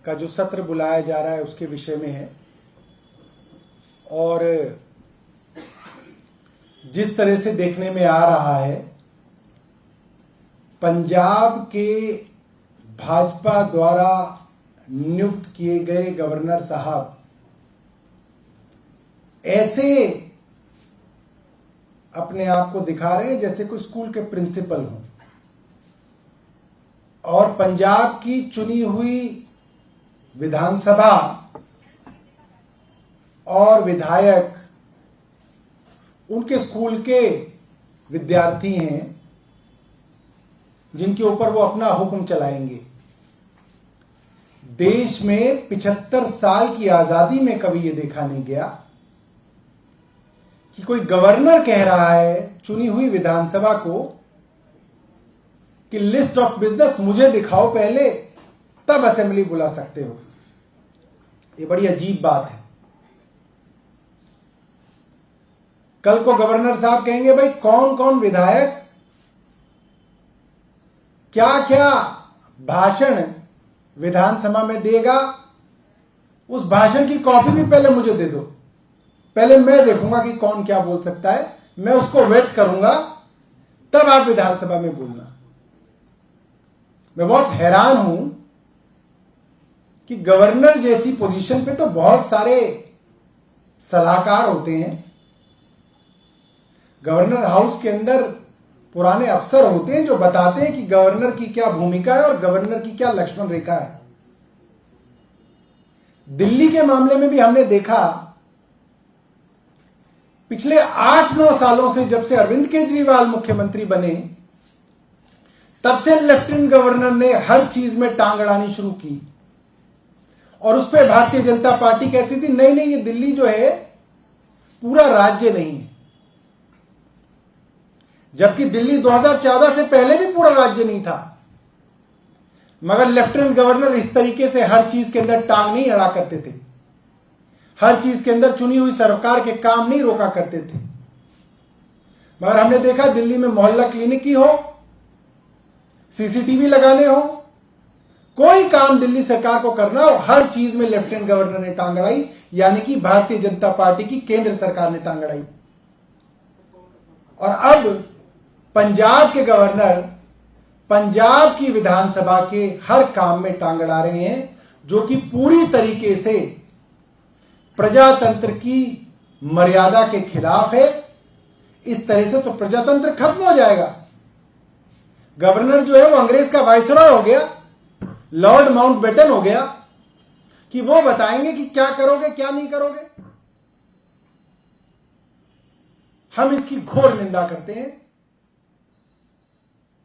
का जो सत्र बुलाया जा रहा है उसके विषय में है। और जिस तरह से देखने में आ रहा है, पंजाब के भाजपा द्वारा नियुक्त किए गए गवर्नर साहब ऐसे अपने आप को दिखा रहे हैं जैसे कोई स्कूल के प्रिंसिपल हों, और पंजाब की चुनी हुई विधानसभा और विधायक उनके स्कूल के विद्यार्थी हैं जिनके ऊपर वो अपना हुक्म चलाएंगे। देश में 75 साल की आजादी में कभी ये देखा नहीं गया कि कोई गवर्नर कह रहा है चुनी हुई विधानसभा को कि लिस्ट ऑफ बिजनेस मुझे दिखाओ पहले, तब असेंबली बुला सकते हो। ये बड़ी अजीब बात है। कल को गवर्नर साहब कहेंगे भाई कौन कौन विधायक क्या क्या भाषण विधानसभा में देगा, उस भाषण की कॉपी भी पहले मुझे दे दो, पहले मैं देखूंगा कि कौन क्या बोल सकता है, मैं उसको वेट करूंगा, तब आप विधानसभा में बोलना। मैं बहुत हैरान हूं कि गवर्नर जैसी पोजीशन पे तो बहुत सारे सलाहकार होते हैं, गवर्नर हाउस के अंदर पुराने अफसर होते हैं जो बताते हैं कि गवर्नर की क्या भूमिका है और गवर्नर की क्या लक्ष्मण रेखा है। दिल्ली के मामले में भी हमने देखा, पिछले 8-9 सालों से जब से अरविंद केजरीवाल मुख्यमंत्री बने, तब से लेफ्टिनेंट गवर्नर ने हर चीज में टांग अड़ानी शुरू की, और उस पर भारतीय जनता पार्टी कहती थी नहीं नहीं, ये दिल्ली जो है पूरा राज्य नहीं है, जबकि दिल्ली 2014 से पहले भी पूरा राज्य नहीं था। मगर लेफ्टिनेंट गवर्नर इस तरीके से हर चीज के अंदर टांग नहीं अड़ा करते थे, हर चीज के अंदर चुनी हुई सरकार के काम नहीं रोका करते थे। मगर हमने देखा दिल्ली में मोहल्ला क्लिनिक ही हो, सीसीटीवी लगाने हो, कोई काम दिल्ली सरकार को करना हो, हर चीज में लेफ्टिनेंट गवर्नर ने टांग अड़ाई, यानी कि भारतीय जनता पार्टी की केंद्र सरकार ने टांग अड़ाई। और अब पंजाब के गवर्नर पंजाब की विधानसभा के हर काम में टांग अड़ा रहे हैं, जो कि पूरी तरीके से प्रजातंत्र की मर्यादा के खिलाफ है। इस तरह से तो प्रजातंत्र खत्म हो जाएगा। गवर्नर जो है वो अंग्रेज का वायसरॉय हो गया, लॉर्ड माउंटबेटन हो गया, कि वो बताएंगे कि क्या करोगे क्या नहीं करोगे। हम इसकी घोर निंदा करते हैं।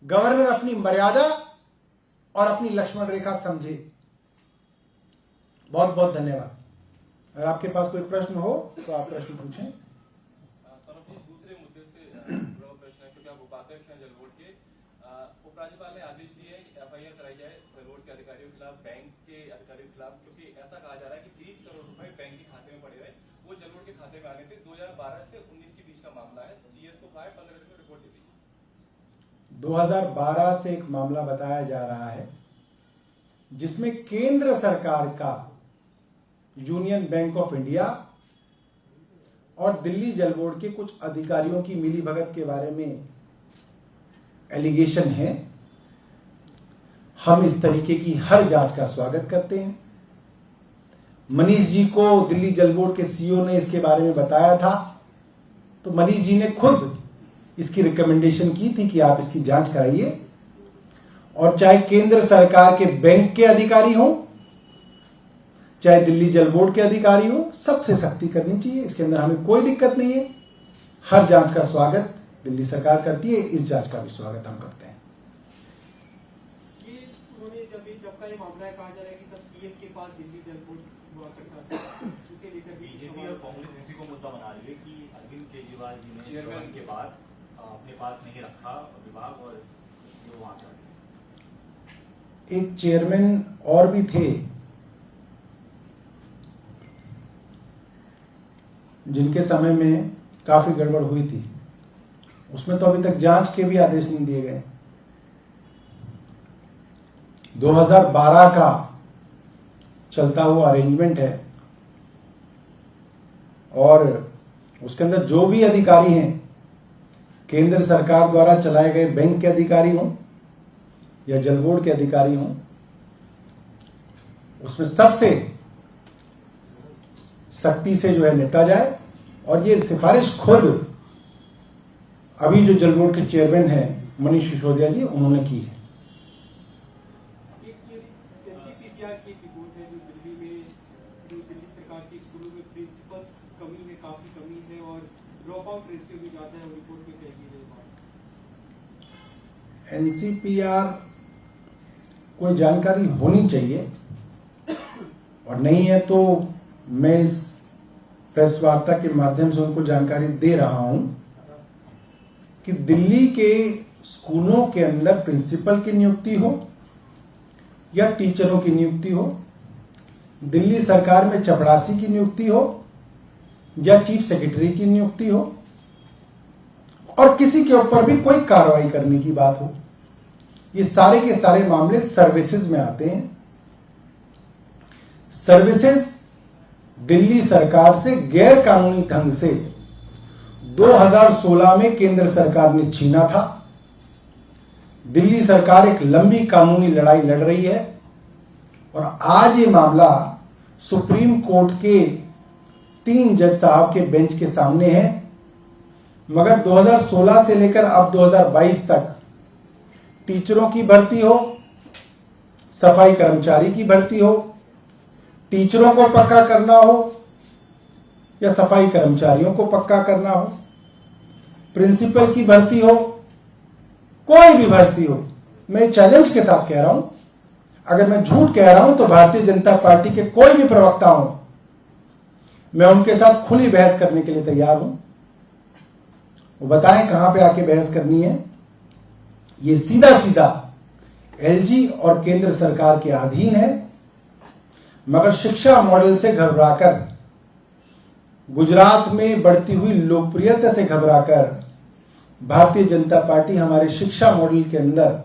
गवर्नर अपनी मर्यादा और अपनी लक्ष्मण रेखा समझे। बहुत बहुत धन्यवाद। अगर आपके पास कोई प्रश्न हो तो आप प्रश्न पूछें। दूसरे मुद्दे से जुड़ा प्रश्न है, क्योंकि आप उपाध्यक्ष हैं जल बोर्ड के। उपराज्यपाल ने आदेश दिए है कि एफआईआर कराई जाए जल बोर्ड के अधिकारियों के खिलाफ, बैंक के अधिकारियों के खिलाफ, क्योंकि ऐसा कहा जा रहा है कि 20 करोड़ रुपए बैंक के खाते में पड़े रहे, वो जल बोर्ड के खाते में आने थे। 2012 से 19 के बीच का मामला है। सीएस को कहा है 15 दिन में रिपोर्ट दे दी। 2012 से एक मामला बताया जा रहा है जिसमें केंद्र सरकार का यूनियन बैंक ऑफ इंडिया और दिल्ली जल बोर्ड के कुछ अधिकारियों की मिलीभगत के बारे में एलिगेशन है। हम इस तरीके की हर जांच का स्वागत करते हैं। मनीष जी को दिल्ली जल बोर्ड के सीईओ ने इसके बारे में बताया था, तो मनीष जी ने खुद इसकी रिकमेंडेशन की थी कि आप इसकी जांच कराइए। और चाहे केंद्र सरकार के बैंक के अधिकारी हों, चाहे दिल्ली जल बोर्ड के अधिकारी हों, सबसे सख्ती करनी चाहिए। इसके अंदर हमें कोई दिक्कत नहीं है। हर जांच का स्वागत दिल्ली सरकार करती है, इस जांच का भी स्वागत हम करते हैं। जब का ये मामला है, कहा जा रहा है कि तब सीएम के पास दिल्ली जल बोर्ड हुआ करता था, उसे लेकर बीजेपी और कांग्रेस इसी को मुद्दा बना रही है कि अरविंद केजरीवाल जी ने चेयरमैन के बाद अपने पास नहीं रखा विभाग और जो वहां एक चेयरमैन और भी थे जिनके समय में काफी गड़बड़ हुई थी, उसमें तो अभी तक जांच के भी आदेश नहीं दिए गए। 2012 का चलता हुआ अरेंजमेंट है और उसके अंदर जो भी अधिकारी हैं, केंद्र सरकार द्वारा चलाए गए बैंक के अधिकारी हों या जल बोर्ड के अधिकारी हों, उसमें सबसे सख्ती से जो है निपटा जाए। और ये सिफारिश खुद अभी जो जल बोर्ड के चेयरमैन हैं मनीष सिसोदिया जी, उन्होंने की है। एनसीपीसीआर की रिपोर्ट है जो दिल्ली सरकार के स्कूलों में प्रिंसिपल कमी है, काफी कमी है और ड्रॉप आउट रेशियो भी ज्यादा है, रिपोर्ट में कही गई बात। एनसीपीआर कोई जानकारी होनी चाहिए और नहीं है तो मैं इस प्रेस वार्ता के माध्यम से उनको जानकारी दे रहा हूं कि दिल्ली के स्कूलों के अंदर प्रिंसिपल की नियुक्ति हो या टीचरों की नियुक्ति हो, दिल्ली सरकार में चपरासी की नियुक्ति हो या चीफ सेक्रेटरी की नियुक्ति हो और किसी के ऊपर भी कोई कार्रवाई करने की बात हो, ये सारे के सारे मामले सर्विसेज में आते हैं। सर्विसेज दिल्ली सरकार से गैर कानूनी ढंग से 2016 में केंद्र सरकार ने छीना था। दिल्ली सरकार एक लंबी कानूनी लड़ाई लड़ रही है और आज ये मामला सुप्रीम कोर्ट के 3 जज साहब के बेंच के सामने है। मगर 2016 से लेकर अब 2022 तक टीचरों की भर्ती हो, सफाई कर्मचारी की भर्ती हो, टीचरों को पक्का करना हो या सफाई कर्मचारियों को पक्का करना हो, प्रिंसिपल की भर्ती हो, कोई भी भर्ती हो, मैं चैलेंज के साथ कह रहा हूं, अगर मैं झूठ कह रहा हूं तो भारतीय जनता पार्टी के कोई भी प्रवक्ता हो, मैं उनके साथ खुली बहस करने के लिए तैयार हूं। वो बताएं कहां पे आके बहस करनी है। ये सीधा सीधा एलजी और केंद्र सरकार के अधीन है। मगर शिक्षा मॉडल से घबराकर, गुजरात में बढ़ती हुई लोकप्रियता से घबराकर भारतीय जनता पार्टी हमारे शिक्षा मॉडल के अंदर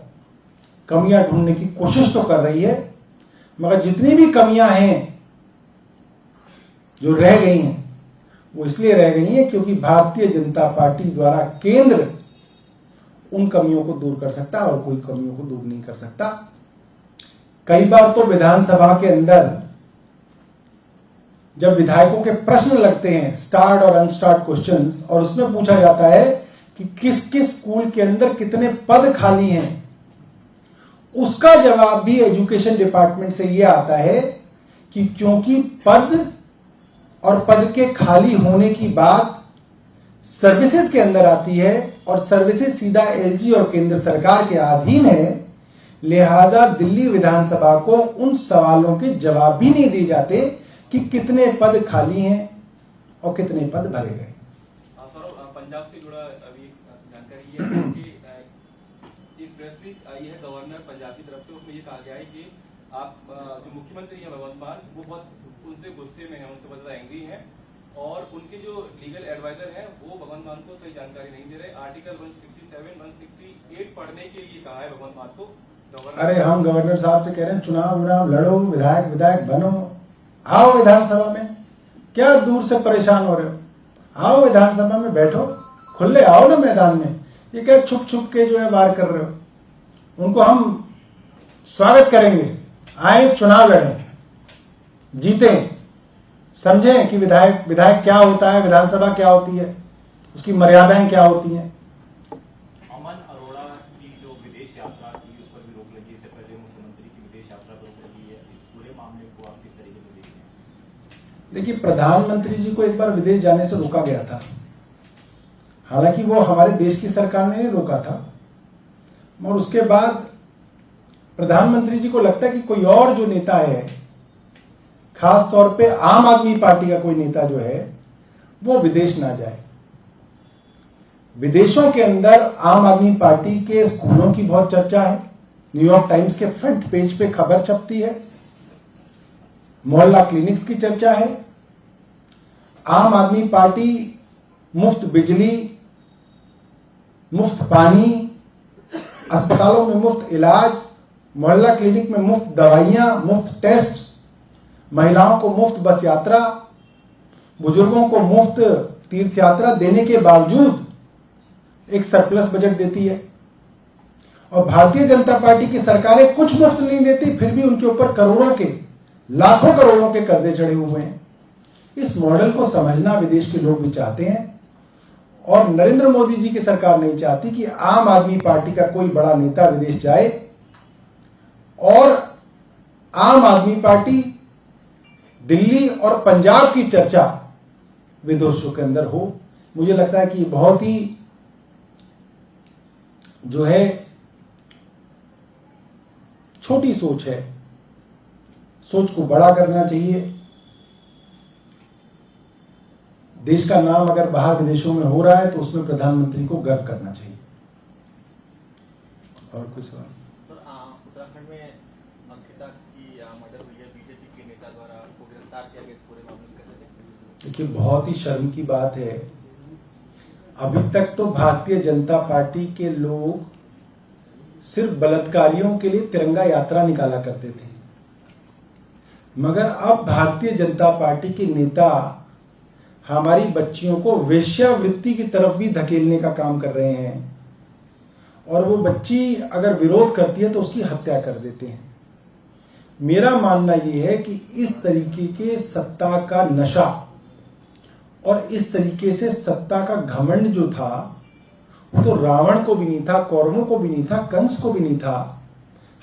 कमियां ढूंढने की कोशिश तो कर रही है, मगर जितनी भी कमियां हैं जो रह गई हैं वो इसलिए रह गई हैं क्योंकि भारतीय जनता पार्टी द्वारा केंद्र उन कमियों को दूर कर सकता और कोई कमियों को दूर नहीं कर सकता। कई बार तो विधानसभा के अंदर जब विधायकों के प्रश्न लगते हैं, स्टार्ड और अनस्टार्ड क्वेश्चंस, और उसमें पूछा जाता है कि किस किस स्कूल के अंदर कितने पद खाली हैं, उसका जवाब भी एजुकेशन डिपार्टमेंट से यह आता है कि क्योंकि पद और पद के खाली होने की बात सर्विसेज के अंदर आती है और सर्विसेज सीधा एलजी और केंद्र सरकार के अधीन है, लिहाजा दिल्ली विधानसभा को उन सवालों के जवाब भी नहीं दिए जाते कि कितने पद खाली हैं और कितने पद भरे गए। सर, पंजाब से जुड़ा अभी जानकारी ये है कि एक प्रेस रिलीज आई है गवर्नर पंजाब की तरफ से, उसमें ये कहा गया है कि आप जो मुख्यमंत्री हैं भगवंत मान, वो बहुत उनसे गुस्से में हैं, उनसे बहुत ज्यादा एंग्री हैं और उनके जो लीगल एडवाइजर हैं वो भगवंत मान को सही जानकारी नहीं दे रहे। आर्टिकल 167, 168 पढ़ने के लिए कहा है भगवंत मान को। अरे हम गवर्नर साहब से कह रहे हैं चुनाव लड़ो, विधायक बनो, आओ विधानसभा में, क्या दूर से परेशान हो रहे हो, आओ विधानसभा में बैठो, खुले आओ ना मैदान में, ये क्या छुप छुप के जो है वार कर रहे हो। उनको हम स्वागत करेंगे, आए चुनाव लड़ें, जीतें, समझें कि विधायक क्या होता है, विधानसभा क्या होती है, उसकी मर्यादाएं क्या होती हैं। अमन अरोड़ा की जो विदेश यात्रा थी उस पर भी रोक लगी, इससे पहले मुख्यमंत्री की विदेश यात्रा पर रोक लगी है। इस पूरे मामले को आप किस तरीके से देखते हैं? देखिए, प्रधानमंत्री जी को एक बार विदेश जाने से रोका गया था, हालांकि वो हमारे देश की सरकार ने नहीं रोका था, और उसके बाद प्रधानमंत्री जी को लगता है कि कोई और जो नेता है, खास तौर पे आम आदमी पार्टी का कोई नेता जो है, वो विदेश ना जाए। विदेशों के अंदर आम आदमी पार्टी के स्कूलों की बहुत चर्चा है, न्यूयॉर्क टाइम्स के फ्रंट पेज पे खबर छपती है, मोहल्ला क्लिनिक्स की चर्चा है, आम आदमी पार्टी मुफ्त बिजली, मुफ्त पानी, अस्पतालों में मुफ्त इलाज, मोहल्ला क्लिनिक में मुफ्त दवाइयां, मुफ्त टेस्ट, महिलाओं को मुफ्त बस यात्रा, बुजुर्गों को मुफ्त तीर्थ यात्रा देने के बावजूद एक सरप्लस बजट देती है। और भारतीय जनता पार्टी की सरकारें कुछ मुफ्त नहीं देती, फिर भी उनके ऊपर करोड़ों के, लाखों करोड़ों के कर्जे चढ़े हुए हैं। इस मॉडल को समझना विदेश के लोग भी चाहते हैं और नरेंद्र मोदी जी की सरकार नहीं चाहती कि आम आदमी पार्टी का कोई बड़ा नेता विदेश जाए और आम आदमी पार्टी दिल्ली और पंजाब की चर्चा विदेशों के अंदर हो। मुझे लगता है कि बहुत ही जो है छोटी सोच है, सोच को बड़ा करना चाहिए। देश का नाम अगर बाहर विदेशों में हो रहा है तो उसमें प्रधानमंत्री को गर्व करना चाहिए। और कोई सवाल? उत्तराखंड में अंकिता की मर्डर हुई है, बीजेपी के नेता द्वारा उनको गिरफ्तार किया गया, इस पूरे मामले में कैसे देखें? देखिए, बहुत ही शर्म की बात है। अभी तक तो भारतीय जनता पार्टी के लोग सिर्फ बलात्कारियों के लिए तिरंगा यात्रा निकाला करते थे, मगर अब भारतीय जनता पार्टी के नेता हमारी बच्चियों को वेश्यावृत्ति की तरफ भी धकेलने का काम कर रहे हैं और वो बच्ची अगर विरोध करती है तो उसकी हत्या कर देते हैं। मेरा मानना यह है कि इस तरीके के सत्ता का नशा और इस तरीके से सत्ता का घमंड जो था वो तो रावण को भी नहीं था, कौरवों को भी नहीं था, कंस को भी नहीं था।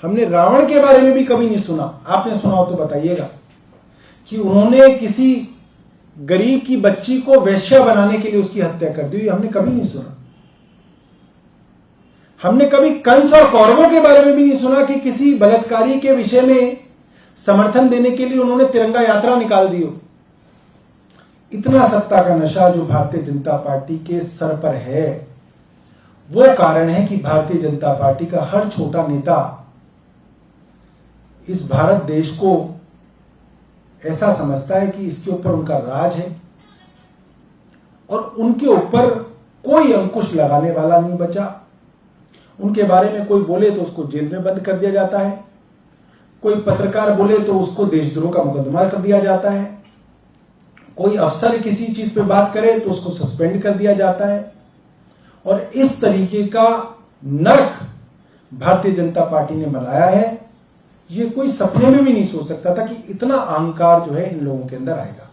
हमने रावण के बारे में भी कभी नहीं सुना। आपने सुना हो तो बताइएगा कि उन्होंने किसी गरीब की बच्ची को वेश्या बनाने के लिए उसकी हत्या कर दी, हमने कभी नहीं सुना। हमने कभी कंस और कौरवों के बारे में भी नहीं सुना कि किसी बलात्कारी के विषय में समर्थन देने के लिए उन्होंने तिरंगा यात्रा निकाल दी हो। इतना सत्ता का नशा जो भारतीय जनता पार्टी के सर पर है, वो कारण है कि भारतीय जनता पार्टी का हर छोटा नेता इस भारत देश को ऐसा समझता है कि इसके ऊपर उनका राज है और उनके ऊपर कोई अंकुश लगाने वाला नहीं बचा। उनके बारे में कोई बोले तो उसको जेल में बंद कर दिया जाता है, कोई पत्रकार बोले तो उसको देशद्रोह का मुकदमा कर दिया जाता है, कोई अफसर किसी चीज पे बात करे तो उसको सस्पेंड कर दिया जाता है। और इस तरीके का नर्क भारतीय जनता पार्टी ने बनाया है। ये कोई सपने में भी नहीं सोच सकता था कि इतना अहंकार जो है इन लोगों के अंदर आएगा।